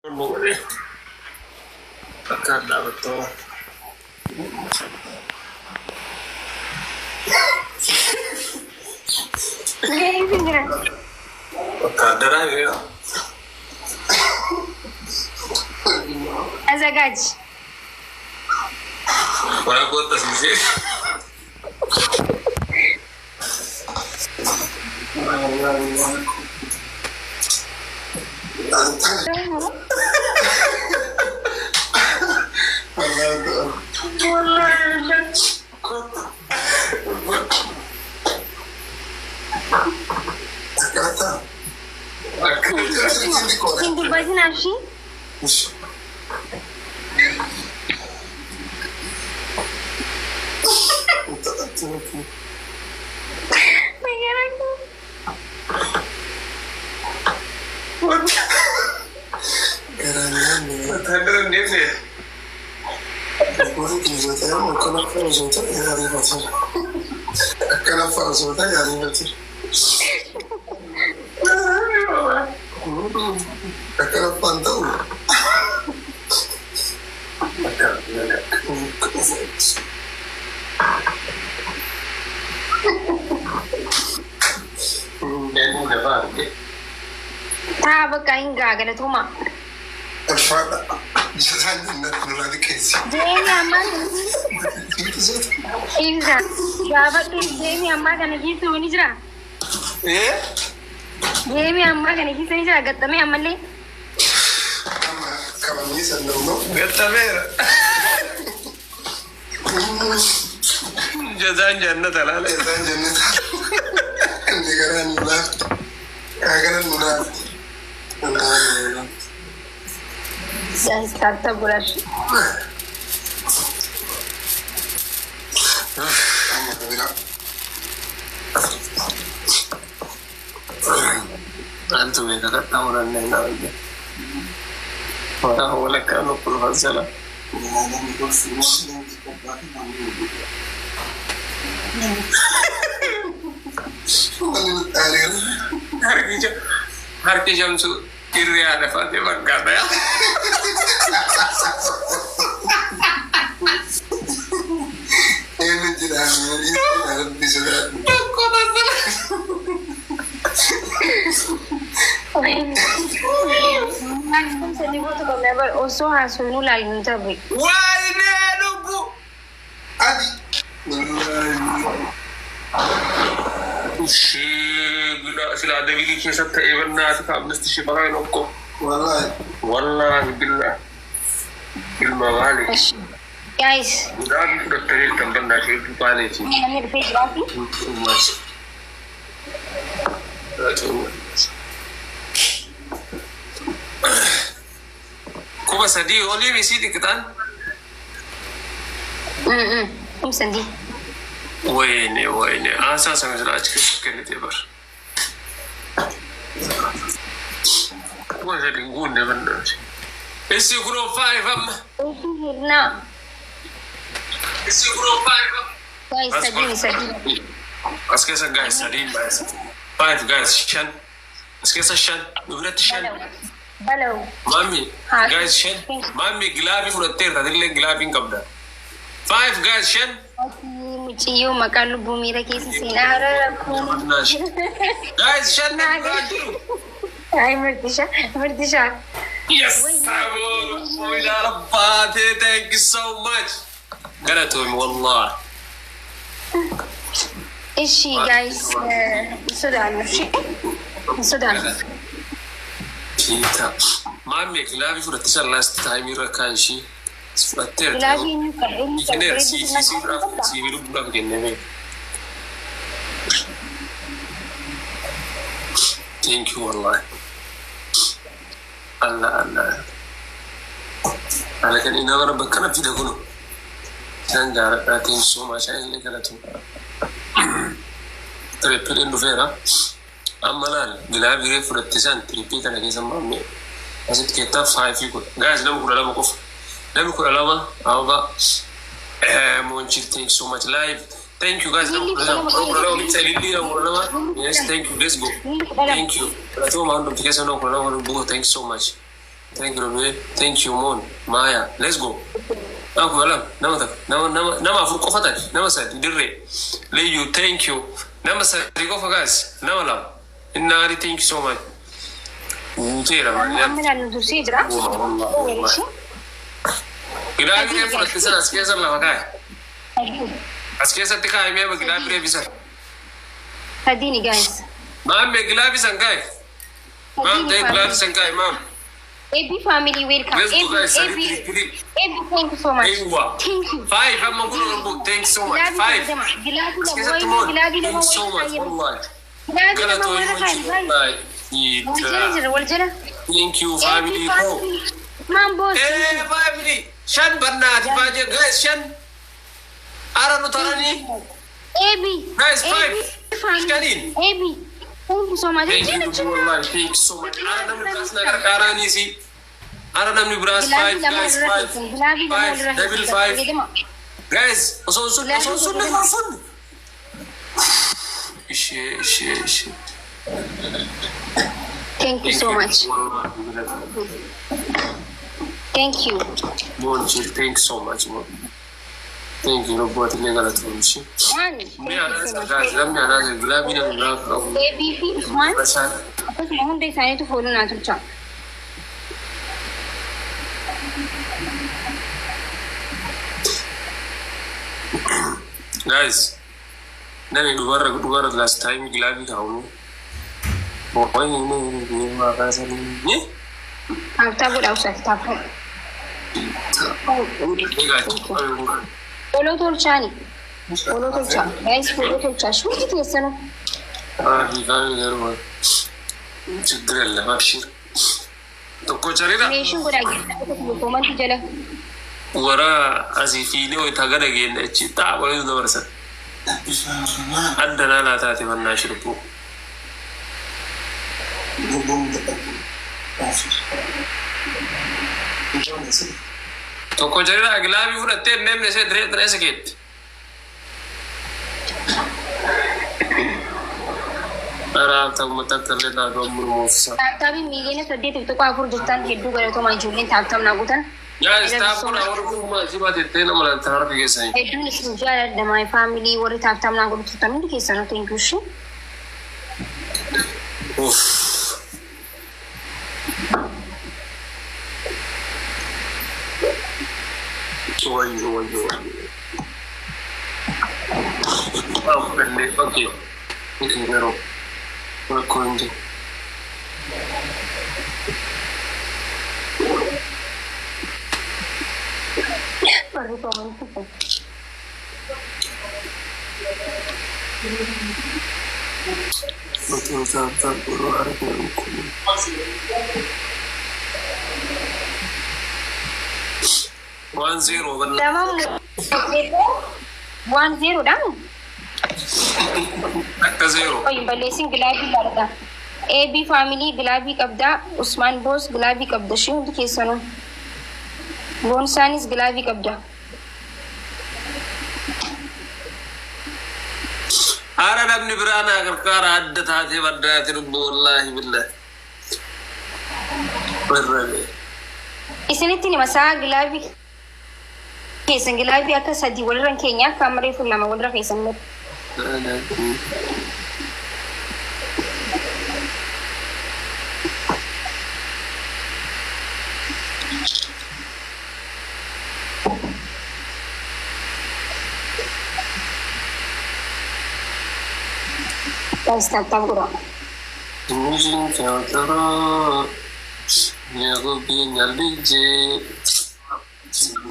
Boleh. Akad dah betul. Akad dah ya. አዘጋጅ Walaupun tas musik. Hindi ba sinashi? Mayroon ko. Ada ni ni. Taba kain gagana tuma. Jeni amma. Iza. Gaba tu Jeni amma kana kisu ni jira. Jeni amma kana kisu ni jira gatta me amalle. Gatta Jazaan jannat halal. Jazaan jannat. Negara nulaf. Kagaran nulaf. Saya starta burash. Antum ni kata orang ni nak ni. Orang orang kan upur hasil. Har ki jam su irraa taphate fakkaata ya. Ini tidak bisa. Maximum se digo tu never also has no la interview. Why ne lubu? Adi. Ushi bila sila ada bili kisah tak even nak mesti siapa yang nongko. Wallahi billah. Ilmu balik. Guys. Dan dokter itu tempat nak hidup balik. Ini face lagi. Mas. Kau sedih oleh misi diketan? Sedih. Wene. Asa sangat jelas kena tibar. Kau jadi guna benar. Isi guru 5 am. Hirna. Isi guru 5 am. Guys, sedih. Askesa guys sedih guys. 5 guys shan. Askesa shan. Nurat shan. Hello. Mami. Guys shan. Mami gilabi furatir. Tadi le gilabi kabda. 5 guys shan. Muciyo makan bumi lagi sinar aku. Guys shan. Ay Murtisha. Yes. Oh ya Rabbi, thank you so much. Galatumi wallah. Is she guys Sudan? Sudan. Kita. Mami gilabi furatir last time irakan shi. Furatir. Gilabi ni kan Ini si hidup bukan begini. Thank you Allah. Allah. Alakan ina orang berkena tidak guna. Jangan jarak. Thank you so much. Saya ini kalau tu. Terpilih Novera. Amalan. Bila biri furatisan terpilih kan lagi sama kami. Maksud kita 5 ikut. Guys, nama kurang lama kau. Nama kurang lama. Apa? Muncul. Thank you so much live. Thank you guys. Yes, thank you. Let's go. Thank you. Thank you so much. Thank you, Robbie. Thank you, Mon. Maya. Let's go. Aku alam. Nama afur qofatan. Nama sa dirre. Leyu, thank you. Nama sa qofa guys. Nama lam. Inna thank you so much. Tira man. Amina nudusi jira. Gila bire furatisan askesa la wakai. Askesa tika ime ba gila bire bisa. Hadini guys. Ma'am me gila bisan kai. Ma'am de gila bisan kai ma'am. AB family welcome. Let's go guys. AB, thank you so much. Thank you. 5 I'm going to thank you so much. 5. Thank you so much. Wallahi. Thank you family. Mom boss. Hey family. Shan banna tibaje guys shan. Ara no tarani. AB. Guys 5. Shanin. AB. Thank you so much. Thank you wallahi. Thank you so much. Ara namni bras nagar karani si. Ara namni bras 5 guys 5. 5 double 5. Guys, so ish. Thank you so much. Thank you. Bon, thank you so much, Mon. Thank you, Robot. Legala Tunchi. Me guys, let me another glabi na glabi. ABP one. Because Mohun they signed to follow Natucha. Guys, nani dua last time glabi kau. Pokoknya ini makasih ni. After good outside, taphate. Follow to Chani. Follow to Chani. Guys, follow to Chash. What is this? He can't hear one. Chigrella, Mashir. To Cocharina. Nation would I get woman to Jella? Wara as if he knew it again again, a chita, what is the versa? And the Nala Tativan National Pool. To Cocharina, Glavi would attend them, they said, Resegate. Tabi million per day to cover the stand head to go to my Julian Taptam Nagutan. Yes, stop on our room, Ziba, and Tarabia saying. I do suggest that my family were Taptam Nagut to communicate, I think you should. Okay. Okay, pero we're going to. One zero. 1-0 down. Acta zero. Oh, you're blessing Gulabi Barda. AB family Gulabi Kabda, Usman Boss Gulabi Kabda. Show the case on Bonsan is Gulabi Kabda. Ara namni birana agar kara adda taate wadda tiru wallahi billah. Barrabe. Isn't it in Masa Gulabi? Case and Gulabi Aka Sadi Waller and Kenya, Camry for Lama Wandra Case and Tanggura. Muslim Kantara Yago being a DJ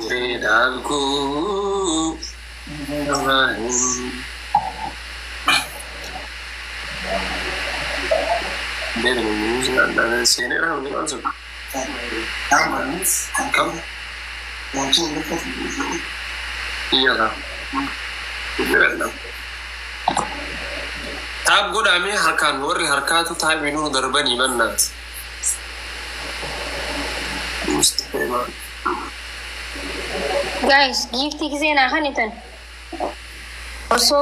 Redago They're the news and then saying it around the answer. Come. Yeah. Tab good ami harkan worry harkatu time inu darbani mannat. Guys, gift Xena Hanitan. Also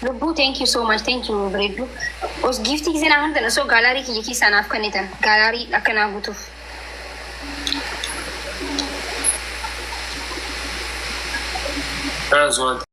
Lubu, thank you so much. Thank you, Bredu. Was gift Xena Hanitan, so gallery ki sana Afganitan. Gallery Akana Butu. That's one.